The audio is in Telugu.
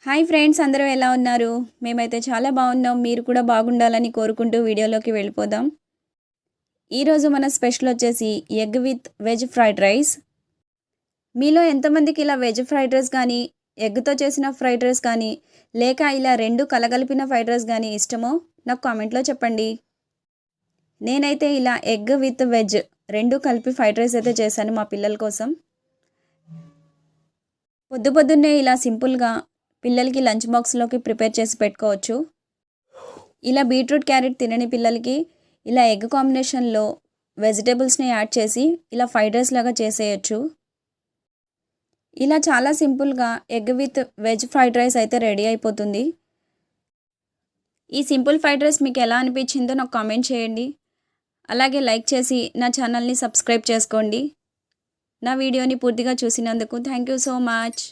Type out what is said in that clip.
హాయ్ ఫ్రెండ్స్, అందరూ ఎలా ఉన్నారు? మేమైతే చాలా బాగున్నాం. మీరు కూడా బాగుండాలని కోరుకుంటూ వీడియోలోకి వెళ్ళిపోదాం. ఈరోజు మన స్పెషల్ వచ్చేసి egg with veg fried rice. మీలో ఎంతమందికి ఇలా వెజ్ ఫ్రైడ్ రైస్ కానీ, ఎగ్తో చేసిన ఫ్రైడ్ రైస్ కానీ, లేక ఇలా రెండు కలగలిపిన ఫ్రైడ్ రైస్ కానీ ఇష్టమో నాకు కామెంట్లో చెప్పండి. నేనైతే ఇలా ఎగ్ విత్ వెజ్ రెండు కలిపి ఫ్రైడ్ రైస్ అయితే చేశాను మా పిల్లల కోసం. పొద్దున్నే ఇలా సింపుల్గా పిల్లలకి లంచ్ బాక్స్లోకి ప్రిపేర్ చేసి పెట్టుకోవచ్చు. ఇలా బీట్రూట్ క్యారెట్ తినని పిల్లలకి ఇలా ఎగ్ కాంబినేషన్లో వెజిటేబుల్స్ని యాడ్ చేసి ఇలా ఫ్రైడ్ రైస్ లాగా చేసేయచ్చు. ఇలా చాలా సింపుల్గా egg with veg fried rice అయితే రెడీ అయిపోతుంది. ఈ సింపుల్ ఫ్రైడ్ రైస్ మీకు ఎలా అనిపించిందో నాకు కామెంట్ చేయండి. అలాగే లైక్ చేసి నా ఛానల్ని సబ్స్క్రైబ్ చేసుకోండి. నా వీడియోని పూర్తిగా చూసినందుకు థ్యాంక్ యూ సో మచ్.